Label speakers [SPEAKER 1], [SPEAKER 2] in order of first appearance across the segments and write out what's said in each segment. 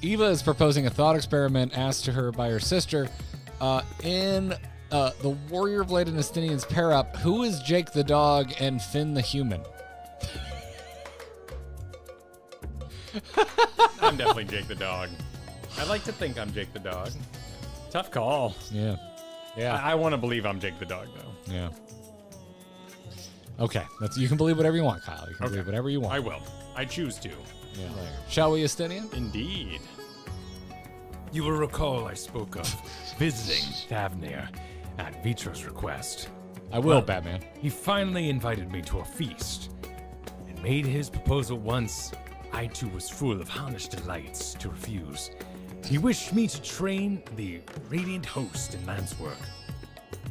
[SPEAKER 1] Eva is proposing a thought experiment asked to her by her sister. In the Warrior Blade and Estinians pair up, who is Jake the dog and Finn the human?
[SPEAKER 2] I'm definitely Jake the dog. I like to think I'm Jake the dog. Tough call.
[SPEAKER 1] Yeah. Yeah.
[SPEAKER 2] I want to believe I'm Jake the dog, though.
[SPEAKER 1] Yeah. Okay. You can believe whatever you want, Kyle. You can believe whatever you want.
[SPEAKER 2] I will. I choose to.
[SPEAKER 1] Yeah. Shall we, Estinian?
[SPEAKER 2] Indeed.
[SPEAKER 3] You will recall I spoke of visiting Thavnir at Vitro's request.
[SPEAKER 1] I will, Batman.
[SPEAKER 3] He finally invited me to a feast and made his proposal once. I too was full of hellish delights to refuse. He wished me to train the radiant host in lance work.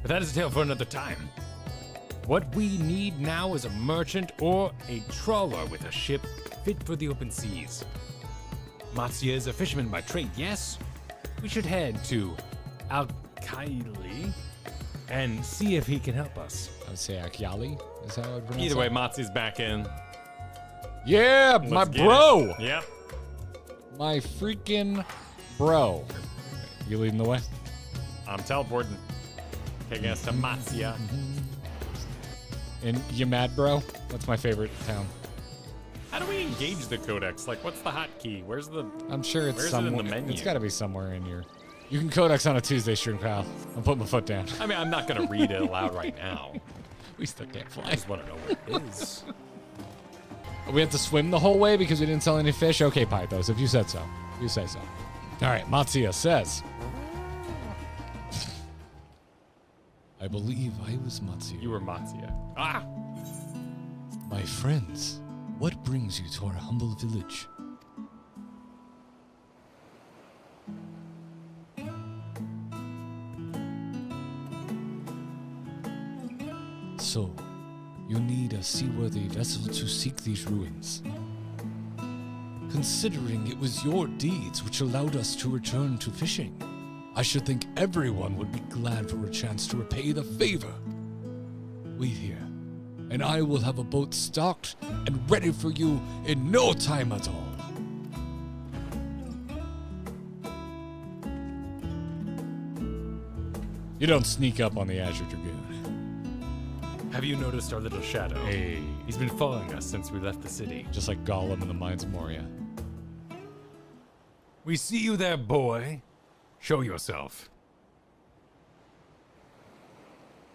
[SPEAKER 3] But that is a tale for another time. What we need now is a merchant or a trawler with a ship fit for the open seas. Matsuya is a fisherman by trade, yes? We should head to Alkaili and see if he can help us.
[SPEAKER 1] I would say Akyali. Is that how I would pronounce
[SPEAKER 2] Either
[SPEAKER 1] it?
[SPEAKER 2] way, Matsu's back in.
[SPEAKER 1] Yeah, my
[SPEAKER 2] Let's get
[SPEAKER 1] bro.
[SPEAKER 2] it. Yep.
[SPEAKER 1] My freaking bro. You leading the way?
[SPEAKER 2] I'm teleporting. Taking us to Matsuya.
[SPEAKER 1] And you mad, bro? That's my favorite town.
[SPEAKER 2] How do we engage the codex? Like, what's the hotkey? Where's the...
[SPEAKER 1] I'm sure it's
[SPEAKER 2] Where's it in
[SPEAKER 1] somewhere.
[SPEAKER 2] the menu?
[SPEAKER 1] It's got to be somewhere in your. You can codex on a Tuesday stream, Kyle. I'm putting my foot down.
[SPEAKER 2] I mean, I'm not going to read it aloud right now.
[SPEAKER 1] We still can't fly.
[SPEAKER 2] I just want to know what it is.
[SPEAKER 1] We have to swim the whole way because we didn't sell any fish? Okay, Pythos, if you said so. You say so. All right, Matsuya says. I believe I was Matsuya.
[SPEAKER 2] You were Matsuya. Ah!
[SPEAKER 1] My friends, what brings you to our humble village? So, you need a seaworthy vessel to seek these ruins. Considering it was your deeds which allowed us to return to fishing, I should think everyone would be glad for a chance to repay the favor. Wait here, and I will have a boat stocked and ready for you in no time at all. You don't sneak up on the Azure Dragoon.
[SPEAKER 3] Have you noticed our little shadow?
[SPEAKER 1] Hey.
[SPEAKER 3] He's been following us since we left the city.
[SPEAKER 1] Just like Gollum in the Mines of Moria.
[SPEAKER 3] We see you there, boy. Show yourself.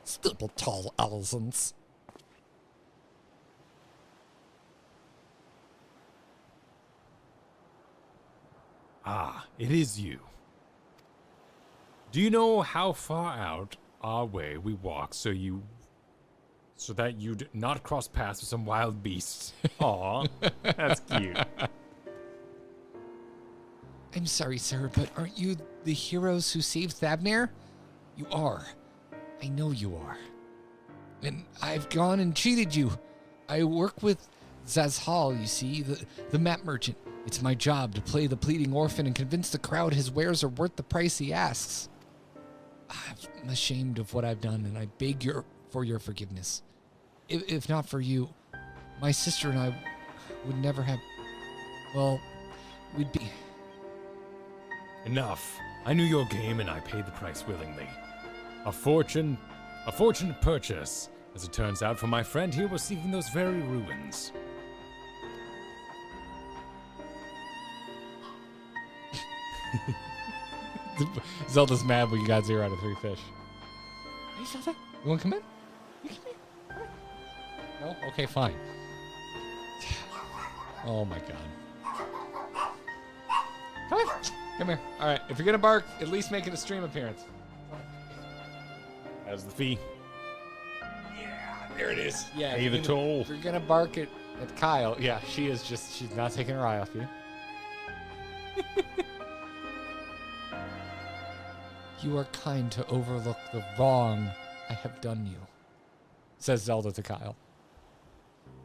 [SPEAKER 1] Stupid tall Alisons.
[SPEAKER 3] Ah, it is you. Do you know how far out our way we walk so that you'd not cross paths with some wild beasts?
[SPEAKER 2] Aw, that's cute.
[SPEAKER 1] I'm sorry, sir, but aren't you the heroes who saved Thavnir? You are. I know you are. And I've gone and cheated you. I work with Zazhal, you see, the map merchant. It's my job to play the pleading orphan and convince the crowd his wares are worth the price he asks. I'm ashamed of what I've done, and I beg for your forgiveness. If not for you, my sister and I would never have... Well, we'd be...
[SPEAKER 3] Enough. I knew your game and I paid the price willingly. A fortunate purchase, as it turns out, for my friend here was seeking those very ruins.
[SPEAKER 1] Zelda's mad when you got 0 out of 3 fish. Hey, Zelda, you want to come in? You come in. No? Okay, fine. Oh my god. Come in. Come here. All right, if you're going to bark, at least make it a stream appearance.
[SPEAKER 2] That's the fee.
[SPEAKER 1] There it is. Yeah.
[SPEAKER 2] Pay the toll.
[SPEAKER 1] If you're going to bark at Kyle, yeah, she's not taking her eye off you. You are kind to overlook the wrong I have done you, says Zelda to Kyle.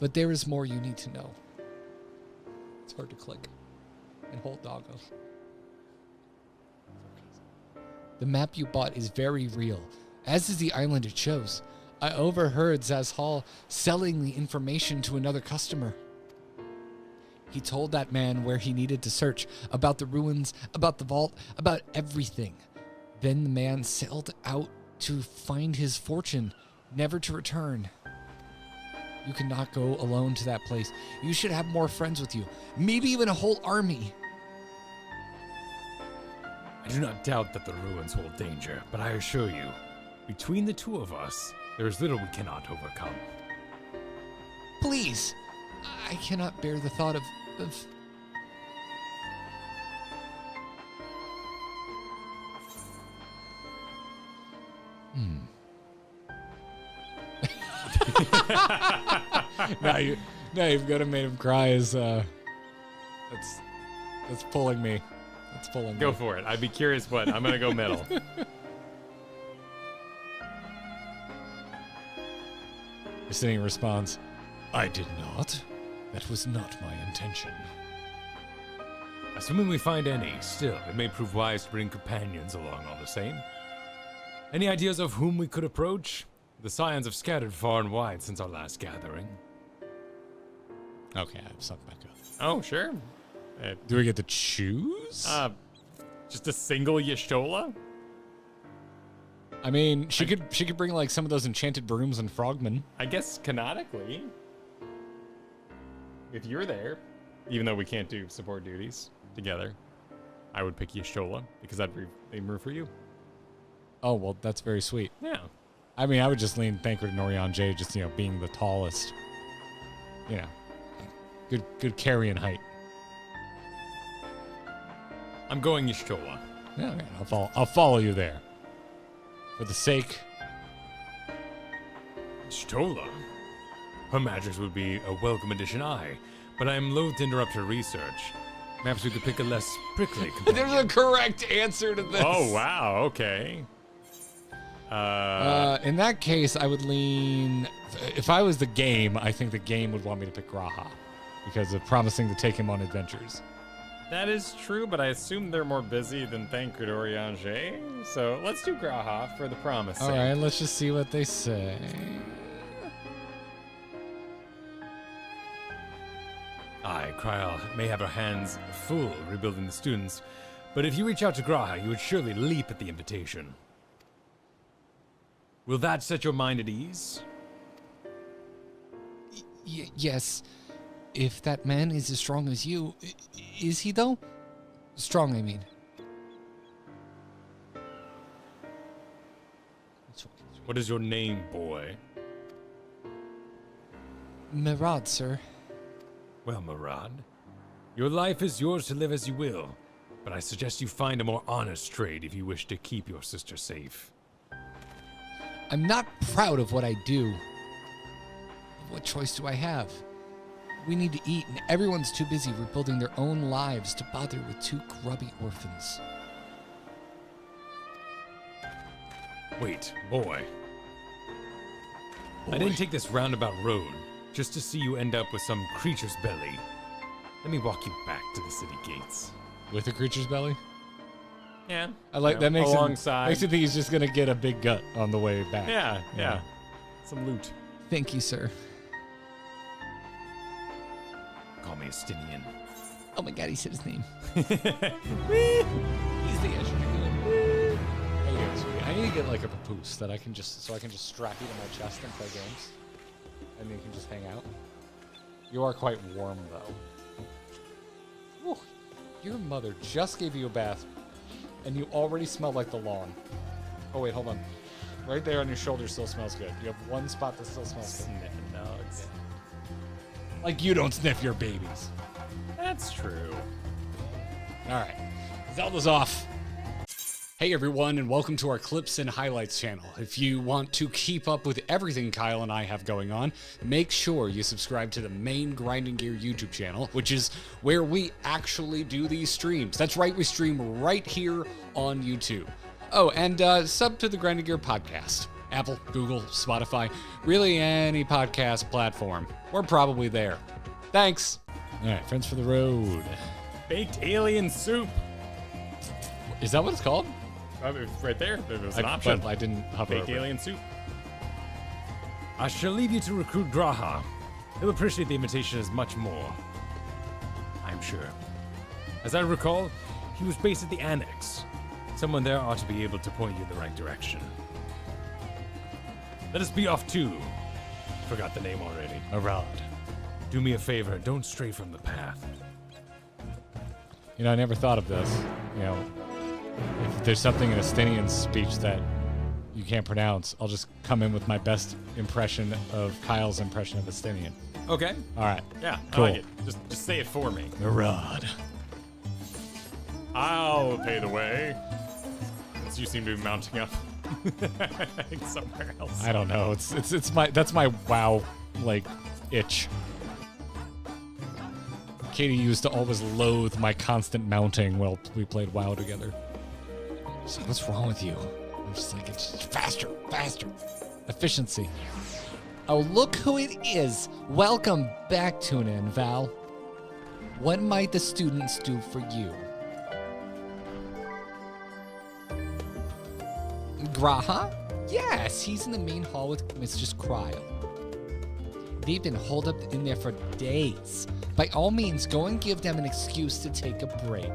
[SPEAKER 1] But there is more you need to know. It's hard to click and hold doggo. The map you bought is very real, as is the island it shows. I overheard Zazhal selling the information to another customer. He told that man where he needed to search, about the ruins, about the vault, about everything. Then the man sailed out to find his fortune, never to return. You cannot go alone to that place. You should have more friends with you, maybe even a whole army.
[SPEAKER 3] I do not doubt that the ruins hold danger, but I assure you, between the two of us, there is little we cannot overcome.
[SPEAKER 1] Please, I cannot bear the thought of now you've got to make him cry. That's pulling me. That's pulling me.
[SPEAKER 2] Go for it. I'd be curious what. I'm going to go middle.
[SPEAKER 1] Justinian responds, I did not. That was not my intention.
[SPEAKER 3] Assuming we find any, still, it may prove wise to bring companions along all the same. Any ideas of whom we could approach? The Scions have scattered far and wide since our last gathering.
[SPEAKER 1] Okay, I've sunk back up.
[SPEAKER 2] Oh, sure.
[SPEAKER 1] Do we get to choose?
[SPEAKER 2] Just a single Y'shtola?
[SPEAKER 1] I mean, she could bring like some of those enchanted brooms and frogmen.
[SPEAKER 2] I guess canonically, if you're there, even though we can't do support duties together, I would pick Y'shtola because I'd root for you.
[SPEAKER 1] Oh, well, that's very sweet.
[SPEAKER 2] Yeah.
[SPEAKER 1] I mean, I would just lean Thancred and Orion J, just, being the tallest. Good carrying height.
[SPEAKER 2] I'm going Y'shtola.
[SPEAKER 1] Yeah, okay, I'll follow you there. For the sake.
[SPEAKER 3] Y'shtola? Her magics would be a welcome addition, but I am loath to interrupt her research. Perhaps we could pick a less prickly companion.
[SPEAKER 1] There's a correct answer to this.
[SPEAKER 2] Oh, wow. Okay.
[SPEAKER 1] In that case, I would lean. If I was the game, I think the game would want me to pick Graha because of promising to take him on adventures.
[SPEAKER 2] That is true, but I assume they're more busy than Thancred Orion J. So let's do Graha for the promise.
[SPEAKER 1] All right, let's just see what they say.
[SPEAKER 3] Aye, Kryal may have her hands full rebuilding the students, but if you reach out to Graha, you would surely leap at the invitation. Will that set your mind at ease?
[SPEAKER 1] Yes. If that man is as strong as you, is he though? Strong, I mean.
[SPEAKER 3] What is your name, boy?
[SPEAKER 1] Mirad, sir.
[SPEAKER 3] Well, Mirad, your life is yours to live as you will, but I suggest you find a more honest trade if you wish to keep your sister safe.
[SPEAKER 1] I'm not proud of what I do. What choice do I have? We need to eat, and everyone's too busy rebuilding their own lives to bother with two grubby orphans.
[SPEAKER 3] Wait, boy. I didn't take this roundabout road just to see you end up with some creature's belly. Let me walk you back to the city gates.
[SPEAKER 1] With a creature's belly?
[SPEAKER 2] Yeah.
[SPEAKER 1] I like that. Makes
[SPEAKER 2] alongside.
[SPEAKER 1] Makes you think he's just gonna get a big gut on the way back.
[SPEAKER 2] Yeah. Some loot.
[SPEAKER 1] Thank you, sir.
[SPEAKER 3] Call me Estinian.
[SPEAKER 1] Oh my god, he said his name. He's the Estinian. How you doing, sweetie? I need to get like a papoose that I can just strap you to my chest and play games, and then you can just hang out. You are quite warm though. Whew. Your mother just gave you a bath, and you already smell like the lawn. Oh wait, hold on. Right there on your shoulder still smells good. You have one spot that still smells good.
[SPEAKER 2] Sniffing dogs.
[SPEAKER 1] Like you don't sniff your babies.
[SPEAKER 2] That's true.
[SPEAKER 1] All right, Zelda's off. Hey everyone, and welcome to our Clips and Highlights channel. If you want to keep up with everything Kyle and I have going on, make sure you subscribe to the main Grinding Gear YouTube channel, which is where we actually do these streams. That's right, we stream right here on YouTube. Oh, and sub to the Grinding Gear podcast. Apple, Google, Spotify, really any podcast platform. We're probably there. Thanks. All right, friends for the road.
[SPEAKER 2] Baked alien soup.
[SPEAKER 1] Is that what it's called?
[SPEAKER 2] Right there. There was an option.
[SPEAKER 1] But I didn't hover
[SPEAKER 2] Baked
[SPEAKER 1] over it.
[SPEAKER 2] alien soup.
[SPEAKER 3] I shall leave you to recruit Graha. He'll appreciate the invitation as much more. I'm sure. As I recall, he was based at the Annex. Someone there ought to be able to point you in the right direction. Let us be off too. Forgot the name already. Arad. Do me a favor, don't stray from the path.
[SPEAKER 2] You know, I never thought of this. You know, if there's something in Estinian's speech that you can't pronounce, I'll just come in with my best impression of Kyle's impression of Estinian.
[SPEAKER 3] Okay.
[SPEAKER 2] All right.
[SPEAKER 3] Yeah,
[SPEAKER 2] Cool.
[SPEAKER 3] I like it. Just say it for me.
[SPEAKER 2] Arad.
[SPEAKER 3] I'll pay the way. Since you seem to be mounting up somewhere else.
[SPEAKER 2] I don't know. That's my WoW like itch. Katie used to always loathe my constant mounting while we played WoW together. So what's wrong with you? I'm just like, it's just faster. Efficiency.
[SPEAKER 1] Oh, look who it is. Welcome back, Tuna and Val. What might the students do for you? Graha? Yes, he's in the main hall with Mistress Cryo. They've been holed up in there for days. By all means, go and give them an excuse to take a break.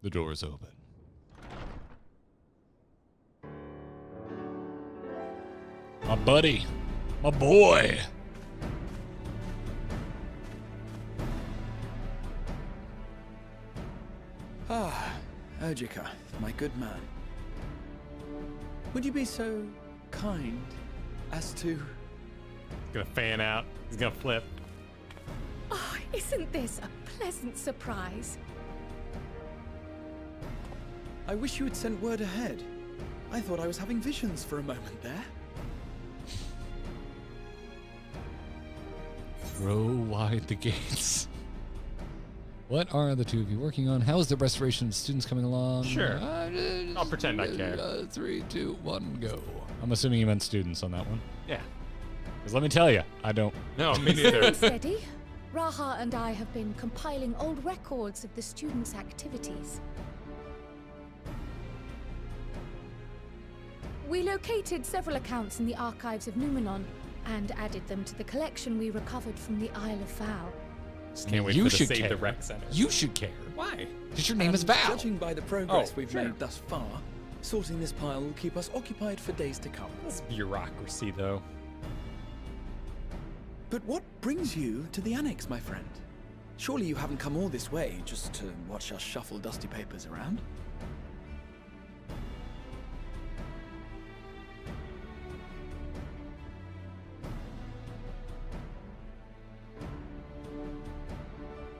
[SPEAKER 2] The door's open. My buddy. My boy.
[SPEAKER 4] Ah, Ojika, my good man. Would you be so kind as to...
[SPEAKER 2] He's gonna fan out. He's gonna flip.
[SPEAKER 5] Oh, isn't this a pleasant surprise?
[SPEAKER 4] I wish you had sent word ahead. I thought I was having visions for a moment there.
[SPEAKER 1] Throw wide the gates. What are the two of you working on? How is the restoration of students coming along?
[SPEAKER 2] Sure. I'll pretend I care.
[SPEAKER 1] 3, 2, 1, go.
[SPEAKER 2] I'm assuming you meant students on that one.
[SPEAKER 3] Yeah.
[SPEAKER 2] Because let me tell you, I don't.
[SPEAKER 3] No, me neither.
[SPEAKER 5] Steady. Raha and I have been compiling old records of the students' activities. We located several accounts in the archives of Numenon and added them to the collection we recovered from the Isle of Val.
[SPEAKER 2] Just can't wait
[SPEAKER 1] You
[SPEAKER 2] for
[SPEAKER 1] should
[SPEAKER 2] the Save
[SPEAKER 1] care.
[SPEAKER 2] the Rec Center.
[SPEAKER 1] You should care.
[SPEAKER 2] Why?
[SPEAKER 1] Because your name is
[SPEAKER 4] And
[SPEAKER 1] Val.
[SPEAKER 4] Judging by the progress
[SPEAKER 2] Oh,
[SPEAKER 4] we've
[SPEAKER 2] sure.
[SPEAKER 4] made thus far, sorting this pile will keep us occupied for days to come.
[SPEAKER 2] This bureaucracy, though.
[SPEAKER 4] But what brings you to the Annex, my friend? Surely you haven't come all this way just to watch us shuffle dusty papers around?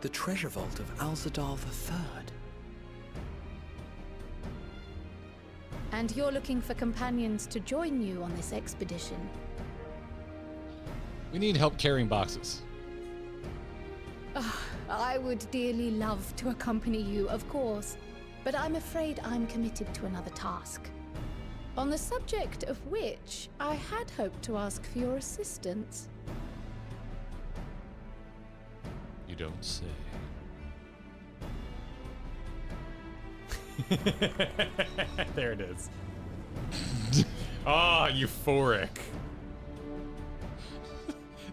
[SPEAKER 4] The treasure vault of Alzadal III.
[SPEAKER 5] And you're looking for companions to join you on this expedition.
[SPEAKER 2] We need help carrying boxes.
[SPEAKER 5] I would dearly love to accompany you, of course, but I'm afraid I'm committed to another task. On the subject of which, I had hoped to ask for your assistance.
[SPEAKER 2] You don't say. There it is. Ah, euphoric.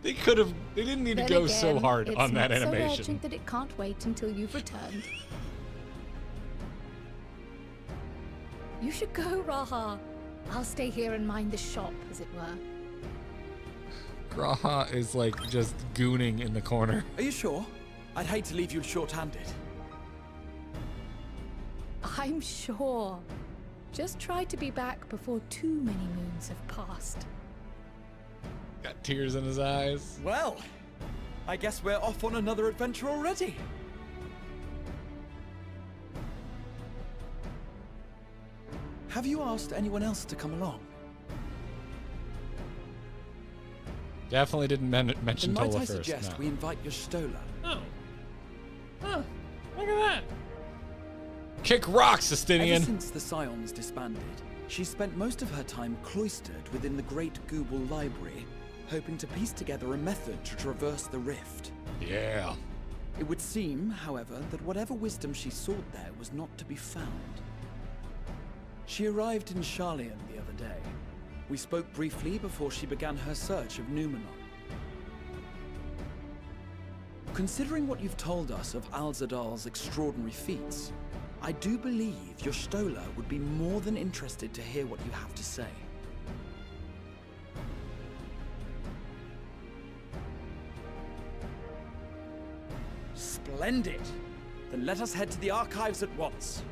[SPEAKER 1] They could have. They didn't need
[SPEAKER 5] Then
[SPEAKER 1] to go so
[SPEAKER 5] again,
[SPEAKER 1] hard
[SPEAKER 5] it's
[SPEAKER 1] on that
[SPEAKER 5] not so
[SPEAKER 1] animation.
[SPEAKER 5] urgent that it can't wait until you've returned. You should go, Raha. I'll stay here and mind the shop, as it were.
[SPEAKER 1] Graha is like just gooning in the corner.
[SPEAKER 4] Are you sure? I'd hate to leave you short-handed.
[SPEAKER 5] I'm sure. Just try to be back before too many moons have passed.
[SPEAKER 1] Got tears in his eyes.
[SPEAKER 4] Well, I guess we're off on another adventure already. Have you asked anyone else to come along?
[SPEAKER 2] Definitely didn't mention
[SPEAKER 4] Then might
[SPEAKER 2] Tola
[SPEAKER 4] I
[SPEAKER 2] first.
[SPEAKER 4] suggest
[SPEAKER 2] No.
[SPEAKER 4] we invite your Stola?
[SPEAKER 2] Oh. Oh, look at that.
[SPEAKER 1] Kick rocks,
[SPEAKER 4] Ever
[SPEAKER 1] Estinian.
[SPEAKER 4] since the Scions disbanded, she's spent most of her time cloistered within the Great Google Library, hoping to piece together a method to traverse the rift.
[SPEAKER 1] Yeah.
[SPEAKER 4] It would seem, however, that whatever wisdom she sought there was not to be found. She arrived in Charlian the other day, We spoke briefly before she began her search of Numenor. Considering what you've told us of Alzadal's extraordinary feats, I do believe your Stola would be more than interested to hear what you have to say. Splendid! Then let us head to the archives at once.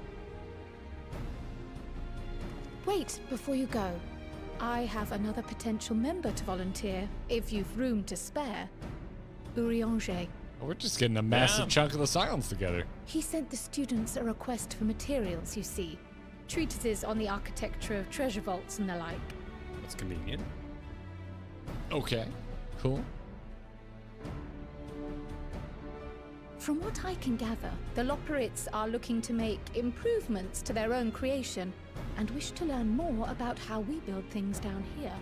[SPEAKER 5] Wait, before you go. I have another potential member to volunteer, if you've room to spare. Urianger.
[SPEAKER 2] We're just getting a massive chunk of the silence together.
[SPEAKER 5] He sent the students a request for materials, you see. Treatises on the architecture of treasure vaults and the like.
[SPEAKER 3] That's convenient.
[SPEAKER 2] Okay, cool.
[SPEAKER 5] From what I can gather, the Loperites are looking to make improvements to their own creation and wish to learn more about how we build things down here.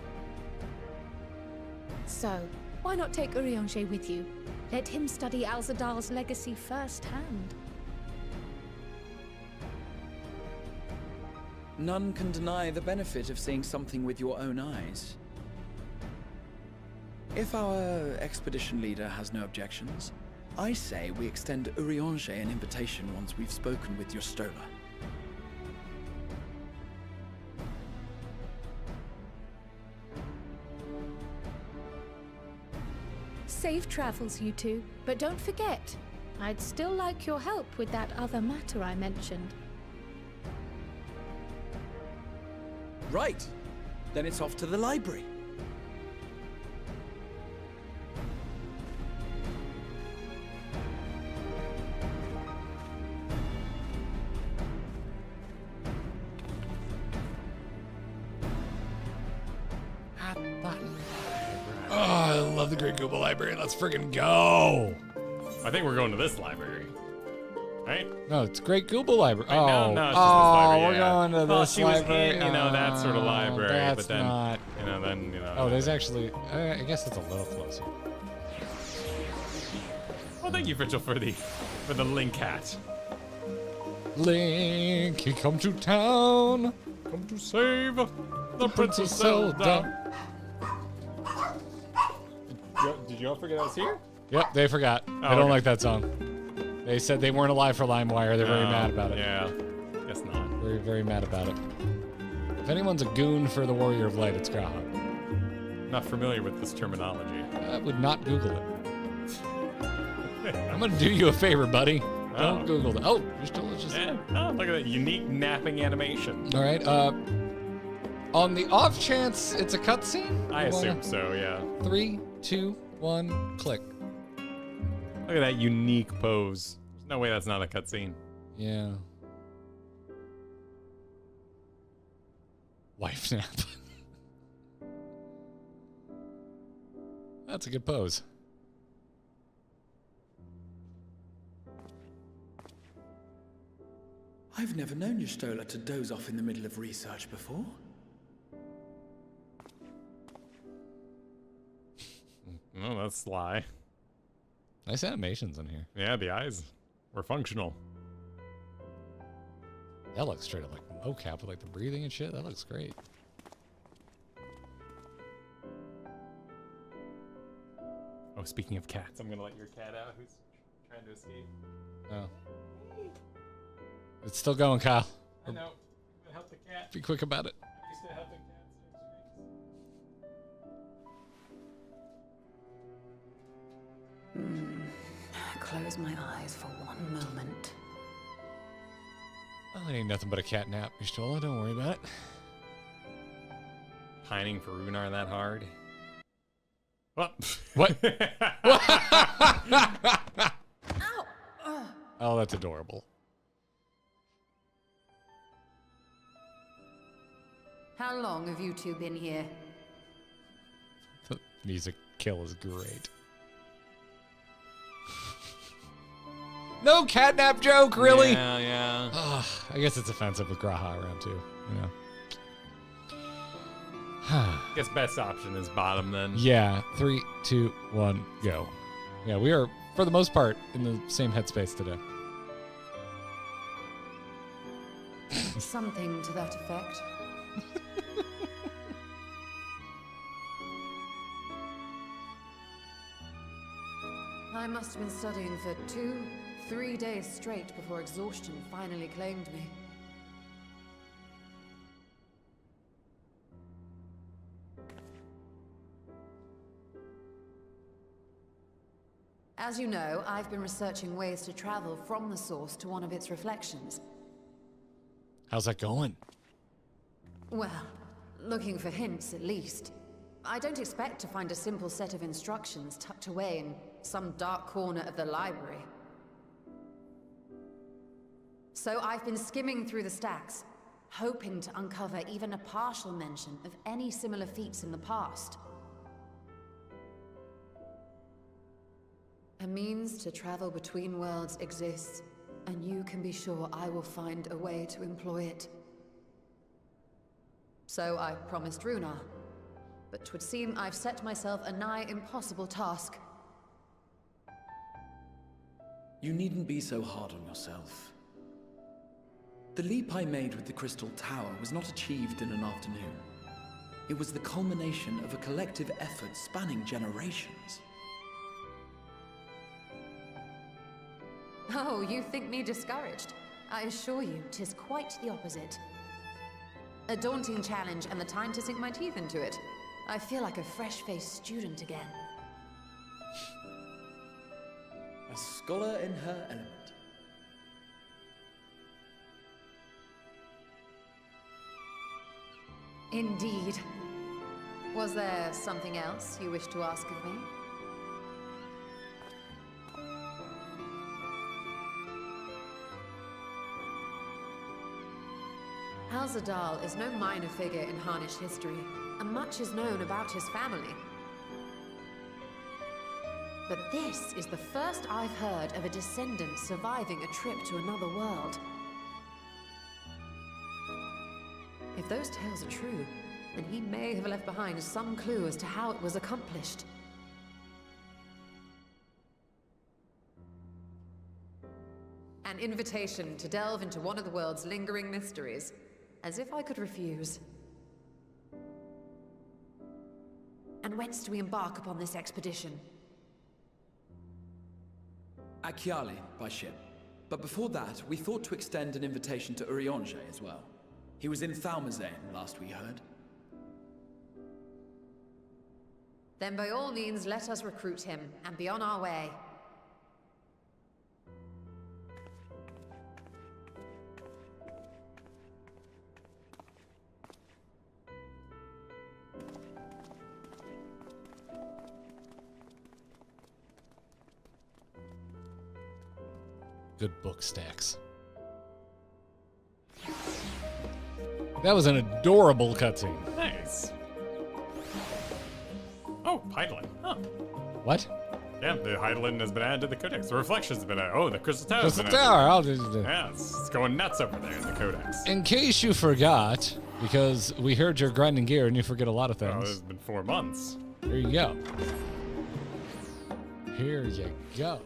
[SPEAKER 5] So, why not take Urianger with you? Let him study Alzadal's legacy firsthand.
[SPEAKER 4] None can deny the benefit of seeing something with your own eyes. If our expedition leader has no objections, I say we extend Urianger an invitation once we've spoken with your Stola.
[SPEAKER 5] Safe travels, you two. But don't forget, I'd still like your help with that other matter I mentioned.
[SPEAKER 4] Right. Then it's off to the library.
[SPEAKER 2] Oh, I love the Great Google Library. Let's friggin' go.
[SPEAKER 3] I think we're going to this library. Right?
[SPEAKER 2] No, it's Great Google Library.
[SPEAKER 3] Right,
[SPEAKER 2] Oh,
[SPEAKER 3] no, it's just this library,
[SPEAKER 2] we're
[SPEAKER 3] yeah.
[SPEAKER 2] going to
[SPEAKER 3] Well,
[SPEAKER 2] this
[SPEAKER 3] she was
[SPEAKER 2] library.
[SPEAKER 3] in, that sort of library,
[SPEAKER 2] That's
[SPEAKER 3] but then,
[SPEAKER 2] not.
[SPEAKER 3] then.
[SPEAKER 2] Oh, there's actually. I guess it's a little closer.
[SPEAKER 3] Well, thank you, Virgil, for the link hat.
[SPEAKER 2] Link, he come to town.
[SPEAKER 3] Come to save the Princess
[SPEAKER 2] Zelda.
[SPEAKER 3] Zelda. Did you all forget I was here?
[SPEAKER 2] Yep, they forgot. They don't
[SPEAKER 3] okay.
[SPEAKER 2] like that song. They said they weren't alive for LimeWire. They're very mad about it.
[SPEAKER 3] Yeah, guess not.
[SPEAKER 2] Very, very mad about it. If anyone's a goon for the Warrior of Light, it's Graha.
[SPEAKER 3] Not familiar with this terminology.
[SPEAKER 2] I would not Google it. I'm gonna do you a favor, buddy. Don't Google it. Oh, you're still just.
[SPEAKER 3] Yeah. Oh, look at that unique napping animation.
[SPEAKER 2] All right. On the off chance it's a cutscene,
[SPEAKER 3] I assume so. Yeah.
[SPEAKER 2] 3, 2, 1, click.
[SPEAKER 3] Look at that unique pose. There's no way that's not a cutscene.
[SPEAKER 2] Yeah. Wife nap. That's a good pose.
[SPEAKER 4] I've never known your Stola to doze off in the middle of research before.
[SPEAKER 3] Oh, that's sly.
[SPEAKER 2] Nice animations in here.
[SPEAKER 3] Yeah, the eyes were functional.
[SPEAKER 2] That looks straight up like mocap with like the breathing and shit. That looks great.
[SPEAKER 3] Oh, speaking of cats, I'm gonna let your cat out who's trying to escape.
[SPEAKER 2] Oh. It's still going, Kyle.
[SPEAKER 3] I know. Help the cat.
[SPEAKER 2] Be quick about it.
[SPEAKER 3] I used to help the cats.
[SPEAKER 6] Close my eyes for one moment.
[SPEAKER 2] Oh, it ain't nothing but a cat nap, Mistola. Don't worry about it.
[SPEAKER 3] Pining for Runar that hard? What?
[SPEAKER 2] What?
[SPEAKER 6] Ow!
[SPEAKER 2] Oh, that's adorable.
[SPEAKER 6] How long have you two been here?
[SPEAKER 2] The music kill is great. No catnap joke, really?
[SPEAKER 3] Yeah, yeah.
[SPEAKER 2] Oh, I guess it's offensive with Graha around too, you know.
[SPEAKER 3] Guess best option is bottom then.
[SPEAKER 2] Yeah, 3, 2, 1, go. Yeah, we are, for the most part, in the same headspace today.
[SPEAKER 6] Something to that effect. I must have been studying for 2-3 days straight before exhaustion finally claimed me. As you know, I've been researching ways to travel from the source to one of its reflections.
[SPEAKER 2] How's that going?
[SPEAKER 6] Well, looking for hints at least. I don't expect to find a simple set of instructions tucked away in some dark corner of the library. So I've been skimming through the stacks, hoping to uncover even a partial mention of any similar feats in the past. A means to travel between worlds exists, and you can be sure I will find a way to employ it. So I promised Runar, but 'twould seem I've set myself a nigh impossible task.
[SPEAKER 4] You needn't be so hard on yourself. The leap I made with the Crystal Tower was not achieved in an afternoon. It was the culmination of a collective effort spanning generations.
[SPEAKER 6] Oh, you think me discouraged? I assure you, 'tis quite the opposite. A daunting challenge and the time to sink my teeth into it. I feel like a fresh-faced student again.
[SPEAKER 4] A scholar in her element.
[SPEAKER 6] Indeed. Was there something else you wish to ask of me? Alzadal is no minor figure in Harnish history, and much is known about his family. But this is the first I've heard of a descendant surviving a trip to another world. If those tales are true, then he may have left behind some clue as to how it was accomplished. An invitation to delve into one of the world's lingering mysteries. As if I could refuse. And whence do we embark upon this expedition?
[SPEAKER 4] Achiali, by ship. But before that, we thought to extend an invitation to Urianger as well. He was in Thalmazane, last we heard.
[SPEAKER 6] Then by all means, let us recruit him, and be on our way.
[SPEAKER 2] Good book stacks. That was an adorable cutscene.
[SPEAKER 3] Nice. Oh, Hydaelyn. Huh.
[SPEAKER 2] What?
[SPEAKER 3] Yeah, the Hydaelyn has been added to the Codex. The Reflections have been added. Oh, the Crystal Tower.
[SPEAKER 2] Crystal Tower. I'll just,
[SPEAKER 3] Yeah, it's going nuts over there in the Codex.
[SPEAKER 2] in case you forgot, because we heard you're grinding gear and you forget a lot of
[SPEAKER 3] Oh,
[SPEAKER 2] things.
[SPEAKER 3] it's been 4 months.
[SPEAKER 2] Here you go. Here you go.